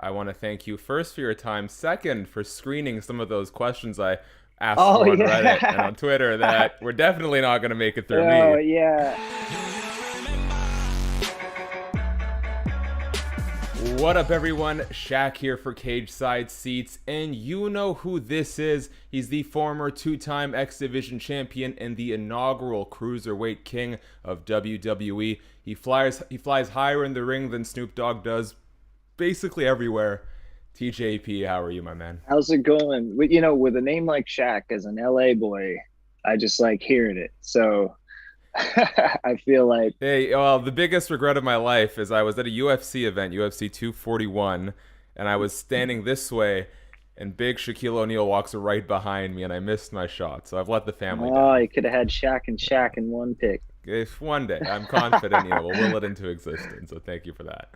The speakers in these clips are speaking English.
I want to thank you first for your time, second for screening some of those questions I asked for on Reddit and on Twitter that were definitely not going to make it through Oh me. yeah. What up, everyone? Shaq here for Cage Side Seats, and you know who this is. He's the former two-time X Division champion and the inaugural Cruiserweight king of WWE. He flies higher in the ring than Snoop Dogg does, basically everywhere. TJP, how are you, my man? How's it going? With a name like Shaq, as an LA boy, I just like hearing it. So I feel like, Hey, well, the biggest regret of my life is I was at a UFC event, UFC 241, and I was standing this way, and big Shaquille O'Neal walks right behind me, and I missed my shot. So I've let the family oh, down. you could have had Shaq and Shaq in one pick. If one day, I'm confident, we'll will it into existence. So thank you for that.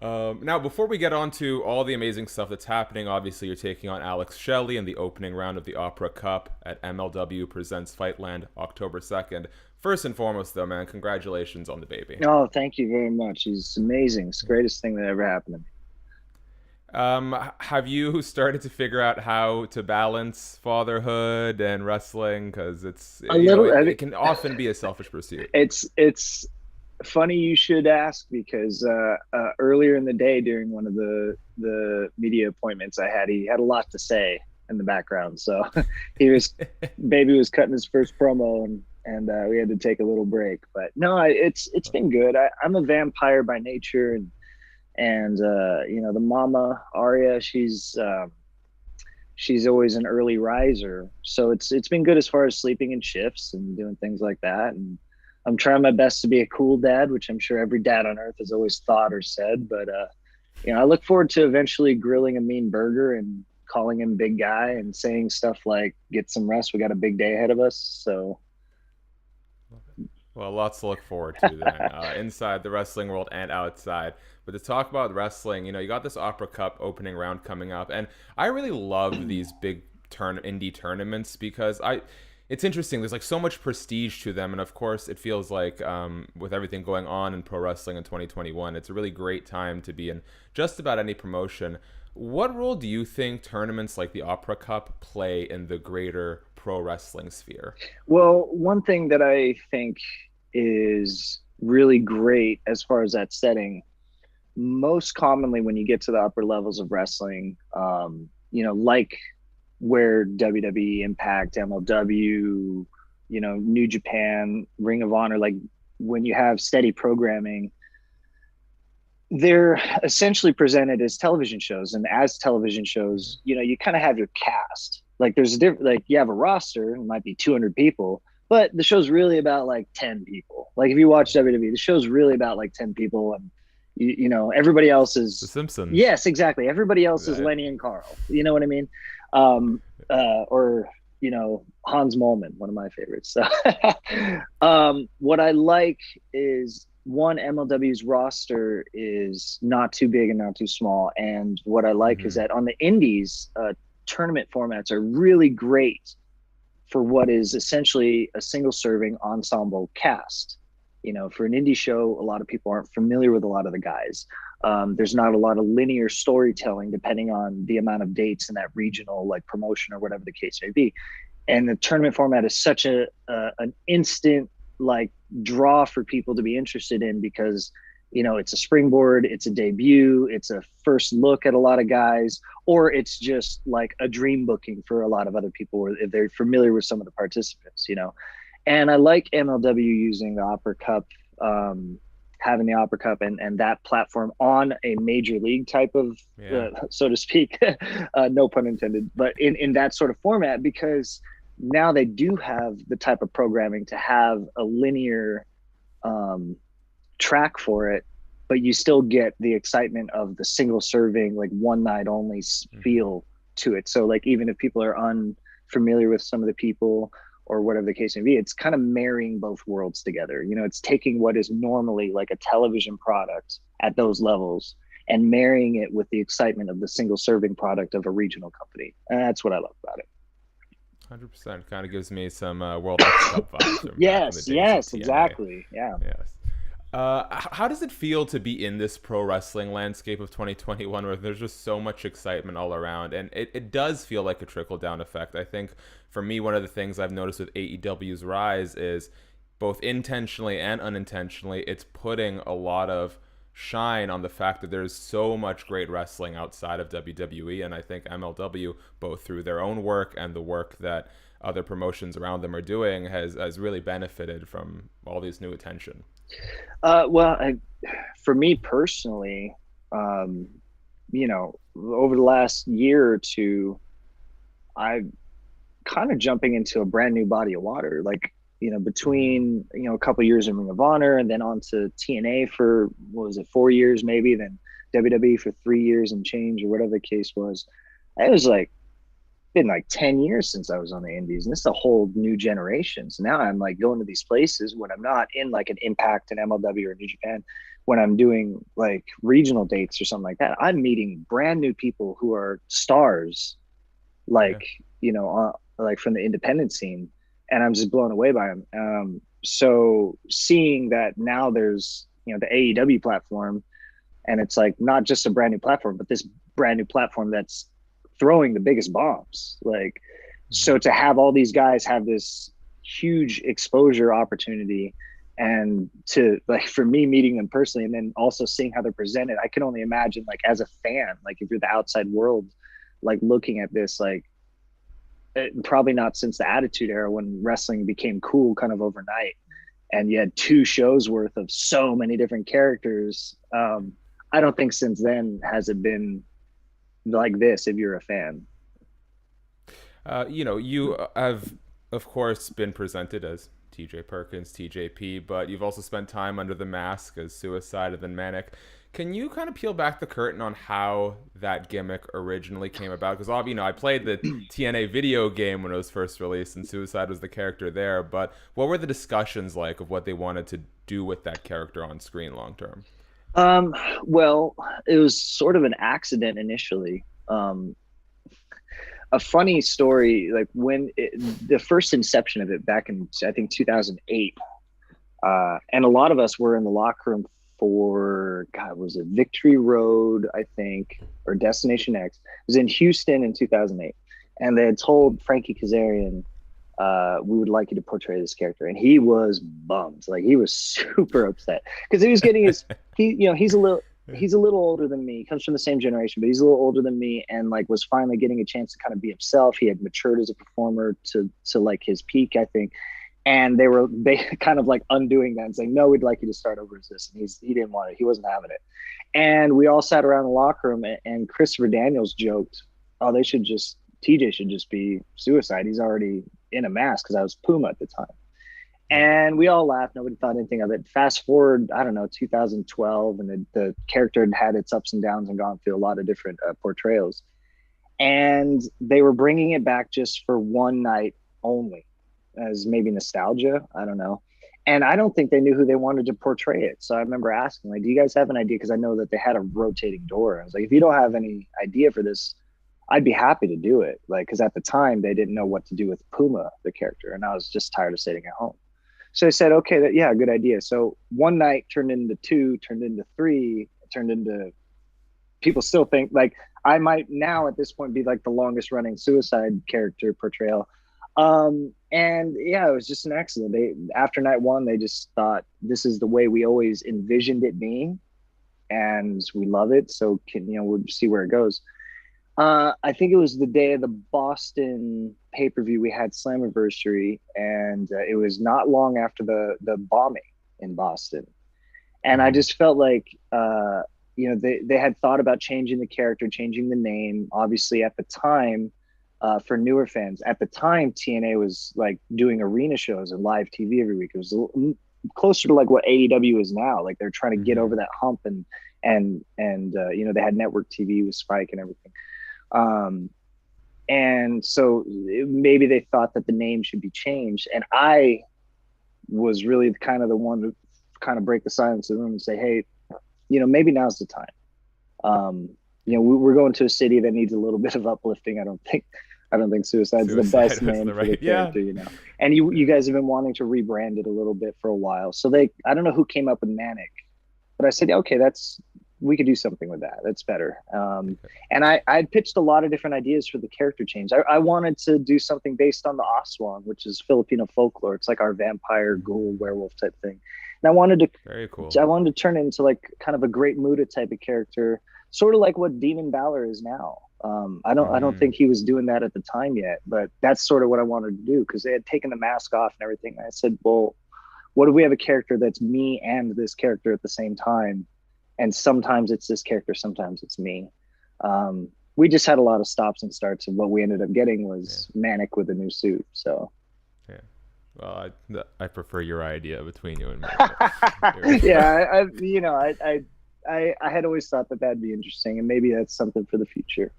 Now, before we get on to all the amazing stuff that's happening, obviously you're taking on Alex Shelley in the opening round of the Opera Cup at MLW Presents Fightland, October 2nd. First and foremost, though, man, congratulations on the baby. Oh, thank you very much. He's amazing. It's the greatest thing that ever happened to me. Have you started to figure out how to balance fatherhood and wrestling? Because it can often be a selfish pursuit. It's funny you should ask, because earlier in the day during one of the media appointments I had, he had a lot to say in the background. So baby was cutting his first promo, and we had to take a little break. But no, it's been good. I'm a vampire by nature, and the mama Arya, she's always an early riser, so it's been good as far as sleeping in shifts and doing things like that. And I'm trying my best to be a cool dad, which I'm sure every dad on earth has always thought or said. But I look forward to eventually grilling a mean burger and calling him big guy and saying stuff like, "Get some rest. We got a big day ahead of us." So. Well, lots to look forward to then, inside the wrestling world and outside. But to talk about wrestling, you got this Opera Cup opening round coming up, and I really love these big indie tournaments because it's interesting. There's like so much prestige to them, and of course, it feels like with everything going on in pro wrestling in 2021, it's a really great time to be in just about any promotion. What role do you think tournaments like the Opera Cup play in the greater pro wrestling sphere? Well, one thing that I think is really great as far as that setting, most commonly when you get to the upper levels of wrestling, like where WWE, Impact, MLW, New Japan, Ring of Honor, like when you have steady programming, they're essentially presented as television shows. And as television shows, you kind of have your cast. Like there's you have a roster, it might be 200 people, but the show's really about like 10 people. Like if you watch WWE, the show's really about like 10 people, and everybody else is The Simpsons. Yes, exactly. Everybody else is Lenny and Carl. You know what I mean? Or Hans Moleman, one of my favorites. What I like is, one, MLW's roster is not too big and not too small. And what I like is that on the indies, tournament formats are really great for what is essentially a single serving ensemble cast. For an indie show, a lot of people aren't familiar with a lot of the guys. There's not a lot of linear storytelling depending on the amount of dates in that regional like promotion or whatever the case may be. And the tournament format is such an instant like draw for people to be interested in, because it's a springboard, it's a debut, it's a first look at a lot of guys, or it's just like a dream booking for a lot of other people if they're familiar with some of the participants. And I like MLW using the Opera Cup, having the Opera Cup and that platform on a major league type of, so to speak, no pun intended, but in that sort of format, because now they do have the type of programming to have a linear track for it, but you still get the excitement of the single serving, like one night only feel to it. So like, even if people are unfamiliar with some of the people or whatever the case may be, it's kind of marrying both worlds together. It's taking what is normally like a television product at those levels and marrying it with the excitement of the single serving product of a regional company. And that's what I love about it. 100% kind of gives me some World X Cup vibes. Yes, exactly. Yeah. Yes. How does it feel to be in this pro wrestling landscape of 2021 where there's just so much excitement all around? And it does feel like a trickle down effect. I think for me, one of the things I've noticed with AEW's rise is both intentionally and unintentionally, it's putting a lot of shine on the fact that there's so much great wrestling outside of WWE. And I think MLW, both through their own work and the work that other promotions around them are doing, has really benefited from all these new attention. Well, for me personally, over the last year or two, I've kind of jumping into a brand new body of water. Like, between a couple of years in Ring of Honor and then on to TNA for, what was it, 4 years maybe, then WWE for 3 years and change, or whatever the case was. It was like been like 10 years since I was on the indies, and this is a whole new generation. So now I'm like going to these places when I'm not in like an Impact and MLW or New Japan, when I'm doing like regional dates or something like that, I'm meeting brand new people who are stars, like, like from the independent scene, and I'm just blown away by them. So seeing that now there's, the AEW platform, and it's like not just a brand new platform, but this brand new platform that's throwing the biggest bombs. Like, so to have all these guys have this huge exposure opportunity, and to, like, for me meeting them personally and then also seeing how they're presented, I can only imagine, like, as a fan, like if you're the outside world, like looking at this, like, probably not since the Attitude Era when wrestling became cool kind of overnight, and you had 2 shows worth of so many different characters. I don't think since then has it been like this if you're a fan. You have, of course, been presented as TJ Perkins, TJP, but you've also spent time under the mask as Suicide and then Manik. Can you kind of peel back the curtain on how that gimmick originally came about? Because, I played the TNA video game when it was first released, and Suicide was the character there. But what were the discussions like of what they wanted to do with that character on screen long term? Well, it was sort of an accident initially. A funny story, like when the first inception of it back in, I think, 2008, and a lot of us were in the locker room for, God, was it Victory Road, I think, or Destination X? It was in Houston in 2008. And they had told Frankie Kazarian, we would like you to portray this character. And he was bummed. Like, he was super upset because he was getting he's a little older than me. He comes from the same generation, but he's a little older than me, and like was finally getting a chance to kind of be himself. He had matured as a performer to like his peak, I think. And they kind of like undoing that and saying, no, we'd like you to start over as this. And he didn't want it. He wasn't having it. And we all sat around the locker room, and Christopher Daniels joked, oh, TJ should just be Suicide. He's already in a mask, because I was Puma at the time. And we all laughed. Nobody thought anything of it. Fast forward, I don't know, 2012, and the character had its ups and downs and gone through a lot of different portrayals. And they were bringing it back just for one night only, as maybe nostalgia. I don't know. And I don't think they knew who they wanted to portray it. So I remember asking, like, do you guys have an idea? Because I know that they had a rotating door. I was like, if you don't have any idea for this, I'd be happy to do it. Like, because at the time they didn't know what to do with Puma, the character. And I was just tired of sitting at home. So I said, okay, yeah, good idea. So one night turned into 2, turned into 3, turned into, people still think like I might now at this point be like the longest running Suicide character portrayal. And yeah, it was just an accident. After night 1, they just thought, this is the way we always envisioned it being, and we love it. So we'll see where it goes. I think it was the day of the Boston pay-per-view. We had Slammiversary, and it was not long after the bombing in Boston. And I just felt like, they had thought about changing the character, changing the name. Obviously, at the time, for newer fans, at the time, TNA was like doing arena shows and live TV every week. It was closer to like what AEW is now. Like, they're trying to get over that hump, and they had network TV with Spike and everything. And so maybe they thought that the name should be changed. And I was really kind of the one to kind of break the silence in the room and say, hey, maybe now's the time. We're going to a city that needs a little bit of uplifting. I I don't think Suicide's the Suicide best was name the for the right, yeah. character, you know. And you guys have been wanting to rebrand it a little bit for a while. So I don't know who came up with Manik, but I said, okay, we could do something with that. That's better. And I pitched a lot of different ideas for the character change. I wanted to do something based on the Aswang, which is Filipino folklore. It's like our vampire, ghoul, werewolf type thing. And Very cool. I wanted to turn it into like kind of a Great Muta type of character, sort of like what Demon Balor is now. I don't think he was doing that at the time yet, but that's sort of what I wanted to do because they had taken the mask off and everything. And I said, well, what if we have a character that's me and this character at the same time? And sometimes it's this character, sometimes it's me. We just had a lot of stops and starts, and what we ended up getting was Manik with a new suit. So, yeah. Well, I prefer your idea between you and me. Yeah, I had always thought that that'd be interesting, and maybe that's something for the future.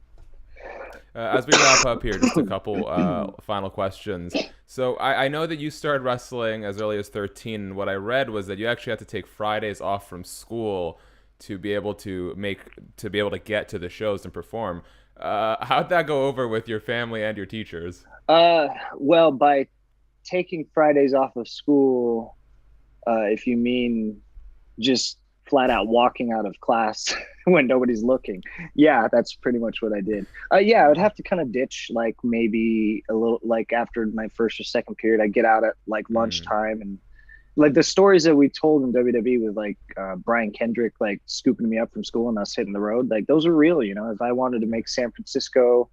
As we wrap up here, just a couple final questions. So I know that you started wrestling as early as 13. And what I read was that you actually had to take Fridays off from school to be able to get to the shows and perform. How'd that go over with your family and your teachers? Well, by taking Fridays off of school, if you mean just flat out walking out of class when nobody's looking, yeah, that's pretty much what I did. I would have to kind of ditch, like maybe a little, like after my first or second period, I'd get out at like lunchtime, and like the stories that we told in WWE with like Brian Kendrick like scooping me up from school and us hitting the road, like those are real. You know, if I wanted to make San Francisco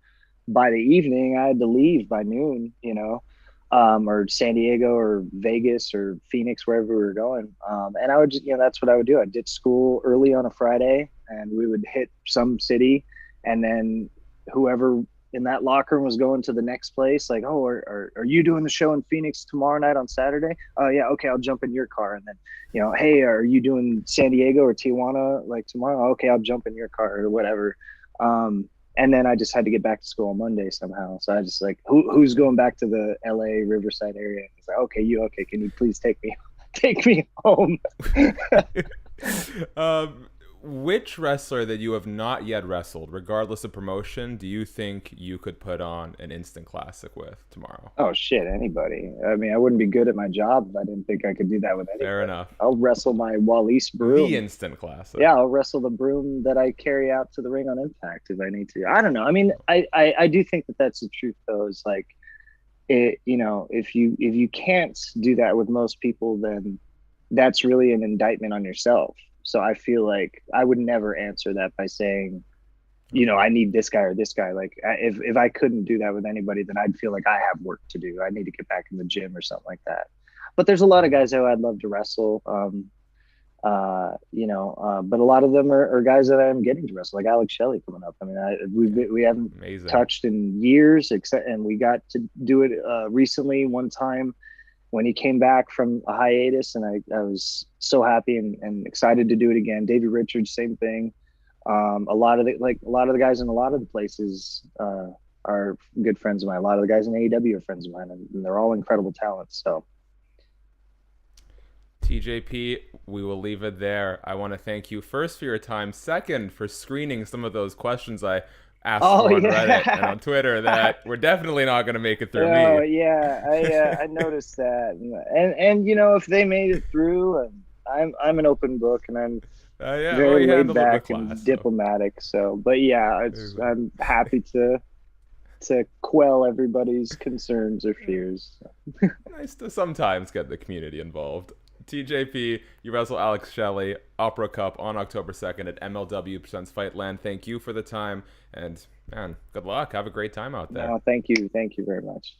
by the evening, I had to leave by noon, you know, or San Diego or Vegas or Phoenix, wherever we were going. And I would just, you know, that's what I would do. I'd ditch school early on a Friday and we would hit some city, and then whoever in that locker room was going to the next place, like, oh, are you doing the show in Phoenix tomorrow night on Saturday? Oh yeah, okay, I'll jump in your car. And then, you know, hey, are you doing San Diego or Tijuana like tomorrow? Okay, I'll jump in your car or whatever. And then I just had to get back to school on Monday somehow. So I just like, who's going back to the LA Riverside area? It's like, okay, can you please take me home? Which wrestler that you have not yet wrestled, regardless of promotion, do you think you could put on an instant classic with tomorrow? Oh shit, anybody. I mean, I wouldn't be good at my job if I didn't think I could do that with anybody. Fair enough. I'll wrestle my Wallace broom. The instant classic. Yeah, I'll wrestle the broom that I carry out to the ring on Impact if I need to. I don't know. I mean, I do think that that's the truth though. Is like, it, you know, if you can't do that with most people, then that's really an indictment on yourself. So I feel like I would never answer that by saying, you know, I need this guy or this guy. Like if I couldn't do that with anybody, then I'd feel like I have work to do. I need to get back in the gym or something like that. But there's a lot of guys who I'd love to wrestle. But a lot of them are guys that I'm getting to wrestle, like Alex Shelley coming up. I mean, we haven't Amazing. touched in years, and we got to do it recently one time when he came back from a hiatus, and I was so happy and excited to do it again. Davey Richards, same thing. A lot of the guys in a lot of the places are good friends of mine. A lot of the guys in AEW are friends of mine, and they're all incredible talents. So, TJP, we will leave it there. I want to thank you first for your time. Second, for screening some of those questions I asked for on Reddit and on Twitter that we're definitely not going to make it through me. Oh yeah, I noticed that, and you know, if they made it through, I'm an open book, and I'm very laid back and diplomatic. So, but yeah, I'm happy to quell everybody's concerns or fears. Nice to sometimes get the community involved. TJP, you wrestle Alex Shelley, Opera Cup on October 2nd at MLW presents Fightland. Thank you for the time, and man, good luck. Have a great time out there. No, thank you very much.